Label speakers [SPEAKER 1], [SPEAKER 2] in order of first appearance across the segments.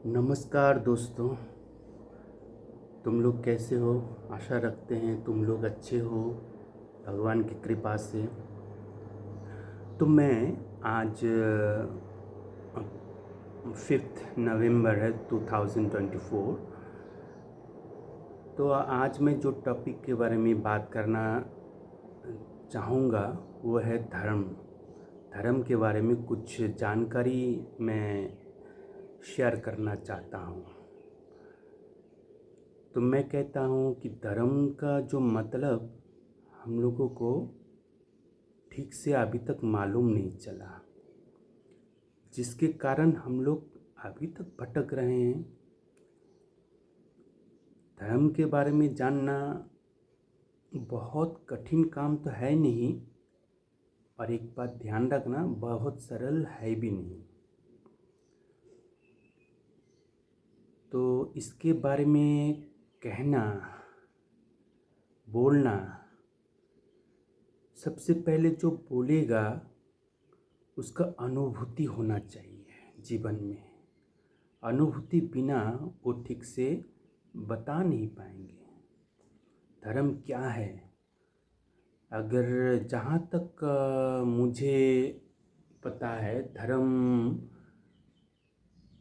[SPEAKER 1] नमस्कार दोस्तों। तुम लोग कैसे हो? आशा रखते हैं तुम लोग अच्छे हो भगवान की कृपा से। तो मैं आज 5 नवंबर है 2024। तो आज मैं जो टॉपिक के बारे में बात करना चाहूँगा वो है धर्म। धर्म के बारे में कुछ जानकारी मैं शेयर करना चाहता हूँ। तो मैं कहता हूँ कि धर्म का जो मतलब हम लोगों को ठीक से अभी तक मालूम नहीं चला, जिसके कारण हम लोग अभी तक भटक रहे हैं। धर्म के बारे में जानना बहुत कठिन काम तो है नहीं, और एक बात ध्यान रखना, बहुत सरल है भी नहीं। तो इसके बारे में कहना, बोलना, सबसे पहले जो बोलेगा उसका अनुभूति होना चाहिए जीवन में। अनुभूति बिना वो ठीक से बता नहीं पाएंगे धर्म क्या है। अगर जहाँ तक मुझे पता है, धर्म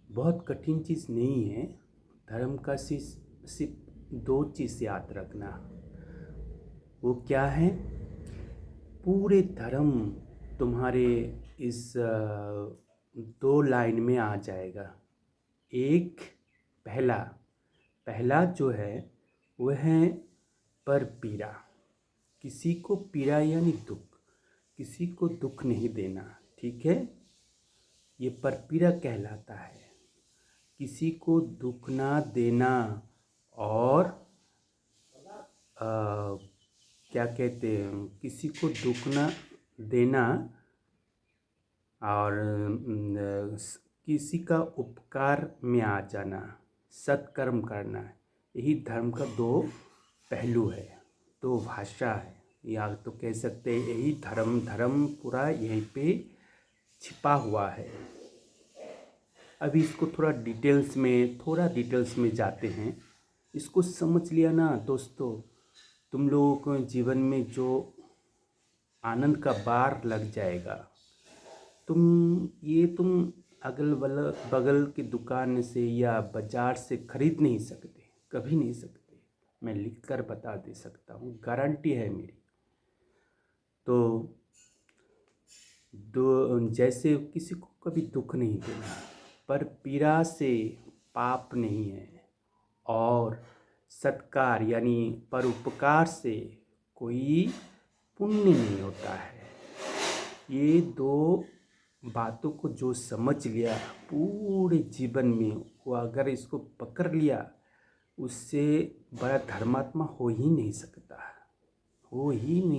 [SPEAKER 1] बहुत कठिन चीज़ नहीं है। धर्म का सिर्फ दो चीज़ याद रखना। वो क्या है? पूरे धर्म तुम्हारे इस दो लाइन में आ जाएगा। एक पहला पहला जो है वह है पर पीड़ा। किसी को पीड़ा यानी दुख, किसी को दुख नहीं देना, ठीक है? ये परपीड़ा कहलाता है। किसी को दुख ना देना, और क्या कहते हैं, किसी को दुख ना देना, और किसी का उपकार में आ जाना, सत्कर्म करना। यही धर्म का दो पहलू है, दो भाषा है, या तो कह सकते हैं यही धर्म पूरा यहीं पे छिपा हुआ है। अभी इसको थोड़ा डिटेल्स में जाते हैं। इसको समझ लिया ना दोस्तों, तुम लोगों को जीवन में जो आनंद का बार लग जाएगा। तुम अगल बगल की दुकान से या बाजार से खरीद नहीं सकते, कभी नहीं सकते। मैं लिख कर बता दे सकता हूँ, गारंटी है मेरी। तो जैसे किसी को कभी दुख नहीं देना, पर पीड़ा से पाप नहीं है, और सत्कार यानी परोपकार से कोई पुण्य नहीं होता है। ये दो बातों को जो समझ लिया पूरे जीवन में, वो अगर इसको पकड़ लिया, उससे बड़ा धर्मात्मा हो ही नहीं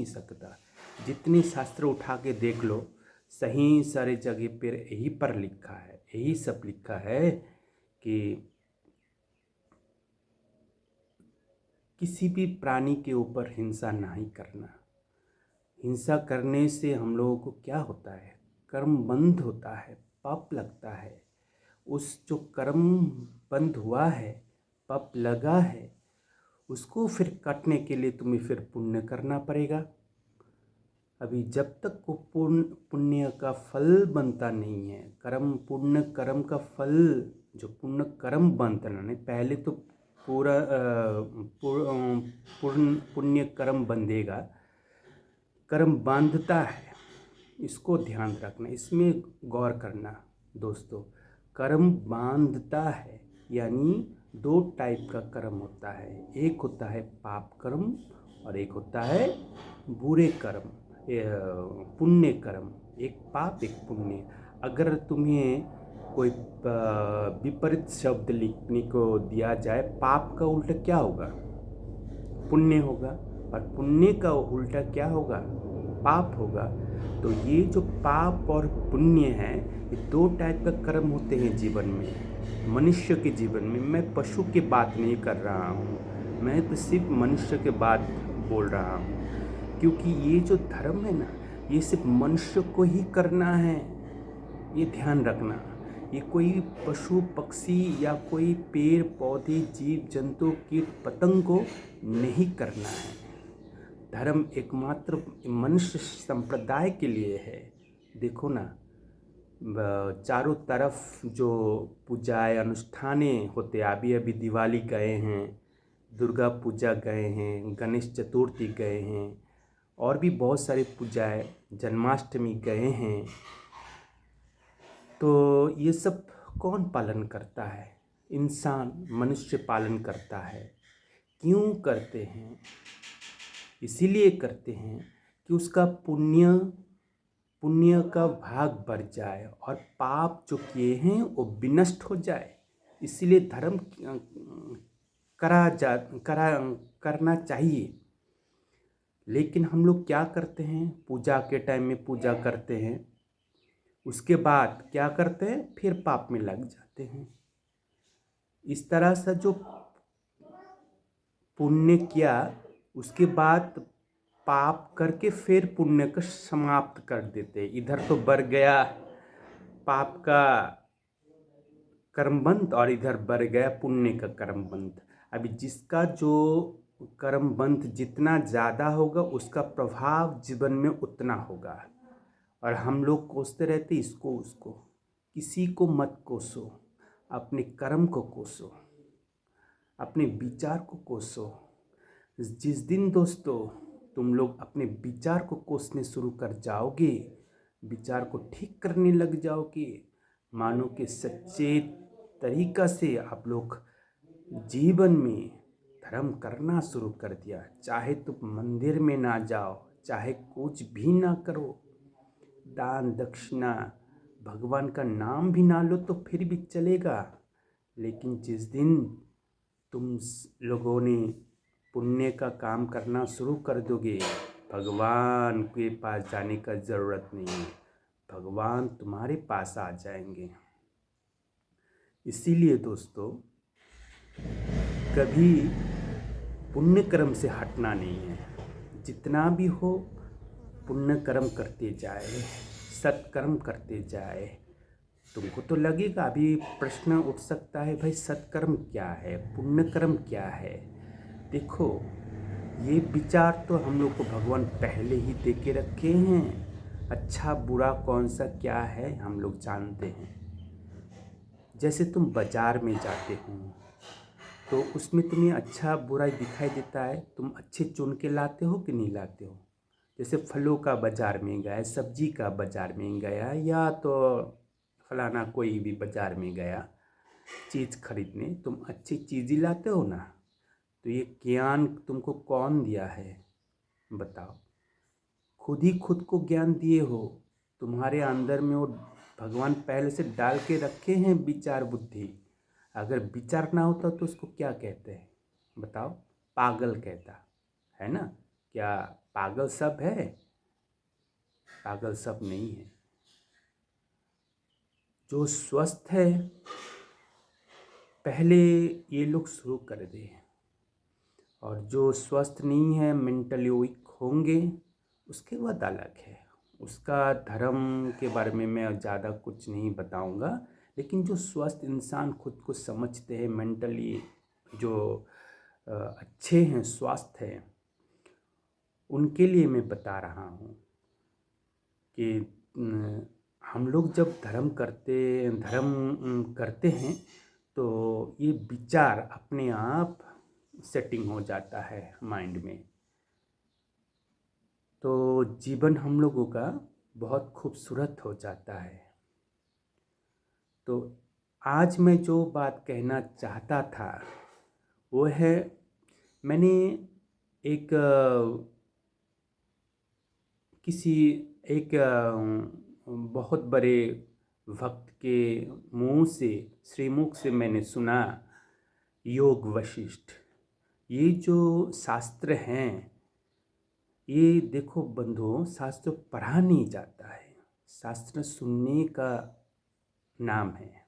[SPEAKER 1] सकता। जितने शास्त्र उठा के देख लो, सही सारे जगह पर यही पर लिखा है, यही सब लिखा है कि किसी भी प्राणी के ऊपर हिंसा नहीं करना। हिंसा करने से हम लोगों को क्या होता है? कर्म बंद होता है, पाप लगता है। उस जो कर्म बंद हुआ है, पाप लगा है, उसको फिर काटने के लिए तुम्हें फिर पुण्य करना पड़ेगा। अभी जब तक वो पुण्य का फल बनता नहीं है, पुण्य कर्म का फल, जो पुण्य कर्म बनता नहीं, पहले तो पूरा पुण्य कर्म बंधेगा, कर्म बांधता है। इसको ध्यान रखना, इसमें गौर करना दोस्तों। कर्म बांधता है यानी दो टाइप का कर्म होता है। एक होता है पाप कर्म, और एक होता है बुरे कर्म, पुण्य कर्म। एक पाप एक पुण्य। अगर तुम्हें कोई विपरीत शब्द लिखने को दिया जाए, पाप का उल्टा क्या होगा? पुण्य होगा, और पुण्य का उल्टा क्या होगा? पाप होगा। तो ये जो पाप और पुण्य है, ये दो टाइप का कर्म होते हैं जीवन में, मनुष्य के जीवन में। मैं पशु की बात नहीं कर रहा हूँ, मैं तो सिर्फ मनुष्य के बात बोल रहा हूँ। क्योंकि ये जो धर्म है ना, ये सिर्फ मनुष्य को ही करना है, ये ध्यान रखना। ये कोई पशु पक्षी या कोई पेड़ पौधे जीव जंतु कीट पतंग को नहीं करना है। धर्म एकमात्र मनुष्य संप्रदाय के लिए है। देखो ना, चारों तरफ जो पूजाएं अनुष्ठाने होते, अभी अभी दिवाली गए हैं, दुर्गा पूजा गए हैं, गणेश चतुर्थी गए हैं, और भी बहुत सारी पूजाएं, जन्माष्टमी गए हैं। तो ये सब कौन पालन करता है? इंसान, मनुष्य पालन करता है। क्यों करते हैं? इसीलिए करते हैं कि उसका पुण्य का भाग बढ़ जाए और पाप जो किए हैं वो विनष्ट हो जाए। इसीलिए धर्म करना चाहिए। लेकिन हम लोग क्या करते हैं? पूजा के टाइम में पूजा करते हैं, उसके बाद क्या करते हैं? फिर पाप में लग जाते हैं। इस तरह से जो पुण्य किया उसके बाद पाप करके फिर पुण्य को समाप्त कर देते। इधर तो बढ़ गया पाप का कर्मबंध और इधर बढ़ गया पुण्य का कर्मबंध। अभी जिसका जो कर्मबंध जितना ज़्यादा होगा उसका प्रभाव जीवन में उतना होगा। और हम लोग कोसते रहते इसको उसको। किसी को मत कोसो, अपने कर्म को कोसो, अपने विचार को कोसो। जिस दिन दोस्तों तुम लोग अपने विचार को कोसने शुरू कर जाओगे, विचार को ठीक करने लग जाओगे, मानो कि सच्चे तरीका से आप लोग जीवन में धर्म करना शुरू कर दिया, चाहे तुम मंदिर में ना जाओ, चाहे कुछ भी ना करो, दान दक्षिणा भगवान का नाम भी ना लो तो फिर भी चलेगा। लेकिन जिस दिन तुम लोगों ने पुण्य का काम करना शुरू कर दोगे, भगवान के पास जाने का ज़रूरत नहीं है, भगवान तुम्हारे पास आ जाएंगे। इसीलिए दोस्तों कभी पुण्य कर्म से हटना नहीं है। जितना भी हो पुण्य कर्म करते जाए, सत्कर्म करते जाए। तुमको तो लगेगा, अभी प्रश्न उठ सकता है, भाई सत्कर्म क्या है, पुण्य कर्म क्या है? देखो, ये विचार तो हम लोग को भगवान पहले ही दे के रखे हैं। अच्छा बुरा कौन सा क्या है हम लोग जानते हैं। जैसे तुम बाज़ार में जाते हो तो उसमें तुम्हें अच्छा बुरा दिखाई देता है, तुम अच्छे चुन के लाते हो कि नहीं लाते हो? जैसे फलों का बाज़ार में गया, सब्जी का बाज़ार में गया, या तो फलाना कोई भी बाज़ार में गया चीज़ खरीदने, तुम अच्छी चीज़ ही लाते हो ना। तो ये ज्ञान तुमको कौन दिया है बताओ? खुद ही खुद को ज्ञान दिए हो। तुम्हारे अंदर में वो भगवान पहले से डाल के रखे हैं विचार बुद्धि। अगर विचार ना होता तो उसको क्या कहते हैं बताओ? पागल कहता है ना? क्या पागल सब है? पागल सब नहीं है। जो स्वस्थ है पहले ये लोग शुरू कर दे, और जो स्वस्थ नहीं है, मेंटली वीक होंगे, उसके बाद अलग है। उसका धर्म के बारे में मैं ज़्यादा कुछ नहीं बताऊंगा। लेकिन जो स्वस्थ इंसान खुद को समझते हैं, मेंटली जो अच्छे हैं, स्वास्थ्य हैं, उनके लिए मैं बता रहा हूँ कि हम लोग जब धर्म करते हैं तो ये विचार अपने आप सेटिंग हो जाता है माइंड में। तो जीवन हम लोगों का बहुत खूबसूरत हो जाता है। तो आज मैं जो बात कहना चाहता था वो है, मैंने एक बहुत बड़े भक्त के मुंह से, श्रीमुख से मैंने सुना, योग वशिष्ठ। ये जो शास्त्र हैं, ये देखो बंधुओं, शास्त्र पढ़ा नहीं जाता है, शास्त्र सुनने का नाम है।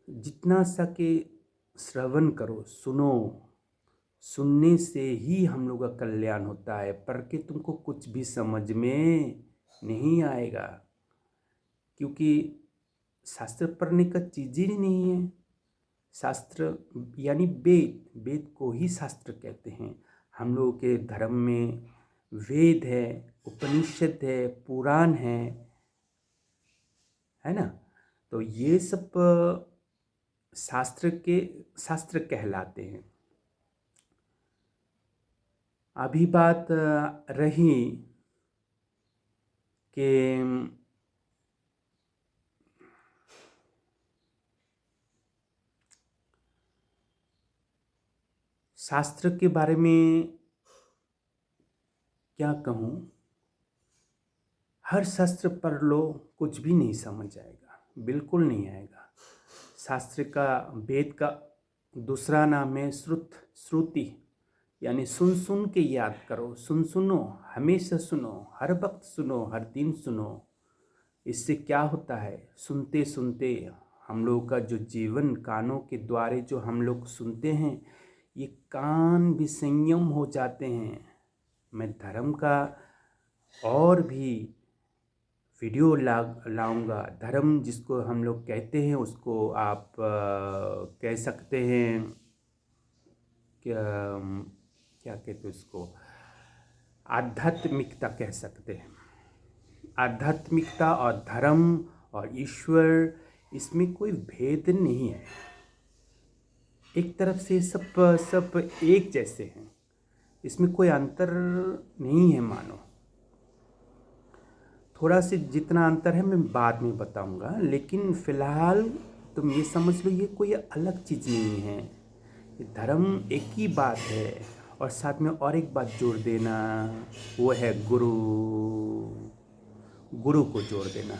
[SPEAKER 1] जितना सके श्रवण करो, सुनो। सुनने से ही हम लोग का कल्याण होता है, पढ़ के तुमको कुछ भी समझ में नहीं आएगा। क्योंकि शास्त्र पढ़ने का चीज़ ही नहीं है। शास्त्र यानी वेद, वेद को ही शास्त्र कहते हैं। हम लोगों के धर्म में वेद है, उपनिषद है, पुराण है ना। तो ये सब शास्त्र कहलाते हैं। अभी बात रही कि शास्त्र के बारे में क्या कहूँ, हर शास्त्र पढ़ लो कुछ भी नहीं समझ आएगा, बिल्कुल नहीं आएगा। शास्त्र का, वेद का दूसरा नाम है श्रुति, यानी सुन सुन के याद करो, सुनो, हमेशा सुनो, हर वक्त सुनो, हर दिन सुनो। इससे क्या होता है, सुनते सुनते हम लोग का जो जीवन, कानों के द्वारे जो हम लोग सुनते हैं, ये कान भी संयम हो जाते हैं। मैं धर्म का और भी वीडियो लाऊंगा। धर्म जिसको हम लोग कहते हैं, उसको आप कह सकते हैं क्या कहते हैं उसको, आध्यात्मिकता कह सकते हैं। आध्यात्मिकता और धर्म और ईश्वर, इसमें कोई भेद नहीं है। एक तरफ से सब एक जैसे हैं, इसमें कोई अंतर नहीं है मानो। थोड़ा से जितना अंतर है मैं बाद में बताऊंगा, लेकिन फिलहाल तुम ये समझ लो, ये कोई अलग चीज़ नहीं है। धर्म एक ही बात है। और साथ में और एक बात जोड़ देना, वो है गुरु को जोड़ देना।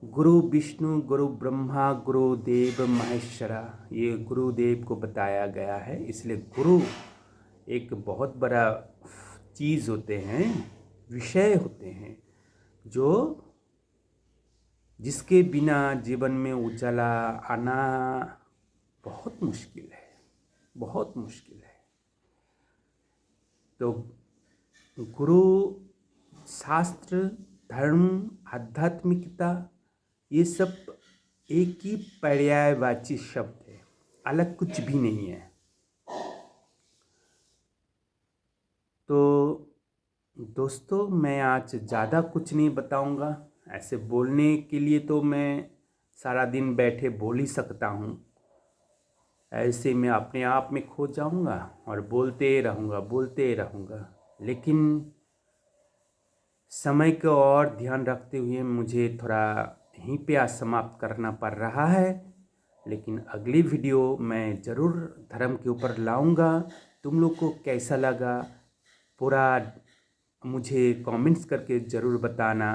[SPEAKER 1] गुरु विष्णु, गुरु ब्रह्मा, गुरुदेव महेश्वरा, ये गुरुदेव को बताया गया है। इसलिए गुरु एक बहुत बड़ा चीज़ होते हैं, विषय होते हैं, जो जिसके बिना जीवन में उजाला आना बहुत मुश्किल है, बहुत मुश्किल है। तो गुरु, शास्त्र, धर्म, आध्यात्मिकता, ये सब एक ही पर्यायवाची शब्द है, अलग कुछ भी नहीं है। तो दोस्तों, मैं आज ज़्यादा कुछ नहीं बताऊंगा। ऐसे बोलने के लिए तो मैं सारा दिन बैठे बोल ही सकता हूँ। ऐसे मैं अपने आप में खो जाऊंगा और बोलते रहूँगा। लेकिन समय को और ध्यान रखते हुए मुझे थोड़ा यहीं पे आज समाप्त करना पड़ रहा है। लेकिन अगली वीडियो मैं ज़रूर धर्म के ऊपर लाऊंगा। तुम लोग को कैसा लगा पूरा मुझे कमेंट्स करके ज़रूर बताना।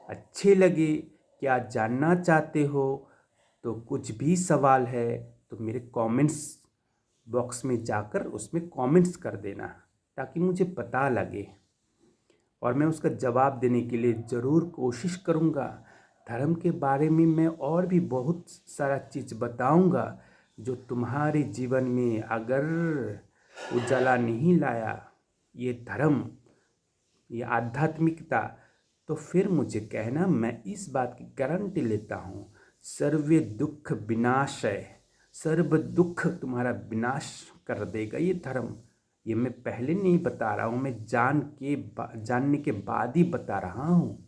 [SPEAKER 1] अच्छे लगे, क्या जानना चाहते हो, तो कुछ भी सवाल है तो मेरे कमेंट्स बॉक्स में जाकर उसमें कमेंट्स कर देना, ताकि मुझे पता लगे और मैं उसका जवाब देने के लिए ज़रूर कोशिश करूँगा। धर्म के बारे में मैं और भी बहुत सारा चीज़ बताऊँगा, जो तुम्हारे जीवन में अगर उजाला नहीं लाया ये धर्म, ये आध्यात्मिकता, तो फिर मुझे कहना, मैं इस बात की गारंटी लेता हूँ, सर्वे दुख विनाशय, सर्व दुख तुम्हारा विनाश कर देगा ये धर्म। ये मैं पहले नहीं बता रहा हूँ, मैं जानने के बाद ही बता रहा हूँ।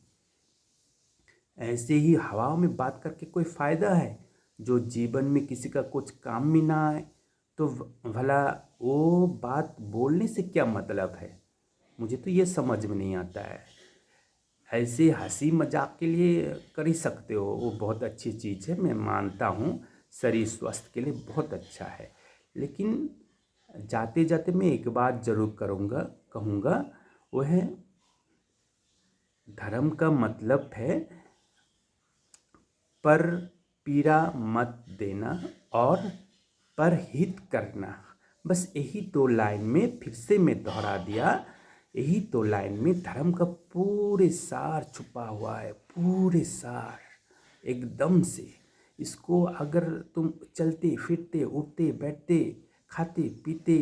[SPEAKER 1] ऐसे ही हवाओं में बात करके कोई फ़ायदा है? जो जीवन में किसी का कुछ काम में ना आए तो भला वो बात बोलने से क्या मतलब है? मुझे तो ये समझ में नहीं आता है। ऐसे हंसी मजाक के लिए कर ही सकते हो, वो बहुत अच्छी चीज़ है, मैं मानता हूँ, शरीर स्वास्थ्य के लिए बहुत अच्छा है। लेकिन जाते जाते मैं एक बात ज़रूर कहूँगा, वो है धर्म का मतलब है पर पीड़ा मत देना और पर हित करना। बस यही दो लाइन में फिर से मैं दोहरा दिया, यही दो लाइन में धर्म का पूरे सार छुपा हुआ है, पूरे सार एकदम से। इसको अगर तुम चलते फिरते, उठते बैठते, खाते पीते,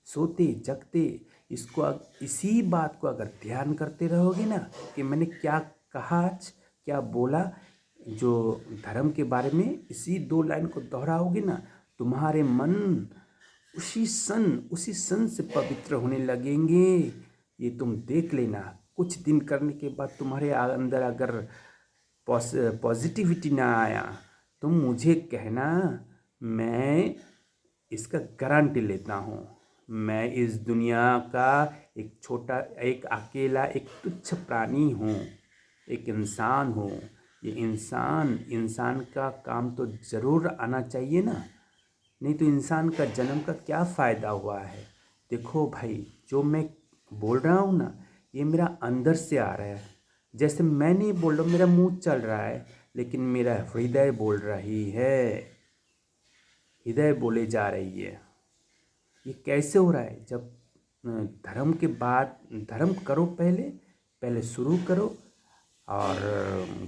[SPEAKER 1] सोते जगते, इसी बात को अगर ध्यान करते रहोगे ना, कि मैंने क्या कहा आज, क्या बोला, जो धर्म के बारे में इसी 2 लाइन को दोहराओगे ना, तुम्हारे मन उसी सन से पवित्र होने लगेंगे। ये तुम देख लेना। कुछ दिन करने के बाद तुम्हारे अंदर अगर पॉजिटिविटी ना आया तो मुझे कहना, मैं इसका गारंटी लेता हूँ। मैं इस दुनिया का एक छोटा, एक अकेला, एक तुच्छ प्राणी हूँ, एक इंसान हूँ। ये इंसान का काम तो ज़रूर आना चाहिए ना, नहीं तो इंसान का जन्म का क्या फ़ायदा हुआ है। देखो भाई, जो मैं बोल रहा हूँ ना, ये मेरा अंदर से आ रहा है। जैसे मैं नहीं बोल रहा हूँ, मेरा मुंह चल रहा है, लेकिन मेरा हृदय बोल रही है, हृदय बोले जा रही है। ये कैसे हो रहा है? जब धर्म के बाद धर्म करो, पहले शुरू करो। और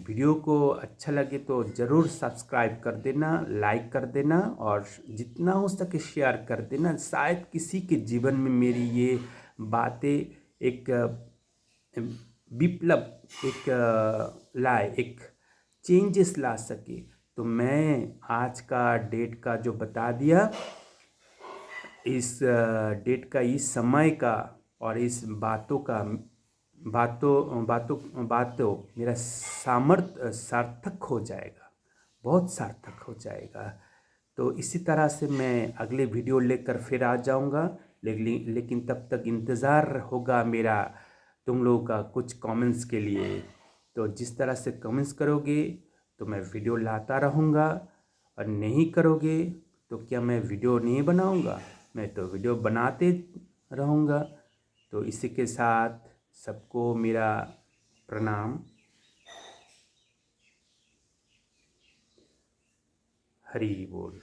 [SPEAKER 1] वीडियो को अच्छा लगे तो ज़रूर सब्सक्राइब कर देना, लाइक कर देना, और जितना हो सके शेयर कर देना। शायद किसी के जीवन में मेरी ये बातें एक विप्लव, एक चेंजेस ला सके। तो मैं आज का डेट का जो बता दिया, इस डेट का, इस समय का, और इस बातों मेरा सामर्थ्य सार्थक हो जाएगा, बहुत सार्थक हो जाएगा। तो इसी तरह से मैं अगले वीडियो लेकर फिर आ जाऊंगा, लेकिन तब तक इंतज़ार होगा मेरा तुम लोगों का कुछ कमेंट्स के लिए। तो जिस तरह से कमेंट्स करोगे तो मैं वीडियो लाता रहूँगा, और नहीं करोगे तो क्या मैं वीडियो नहीं बनाऊँगा? मैं तो वीडियो बनाते रहूँगा। तो इसी के साथ सबको मेरा प्रणाम। हरि बोल।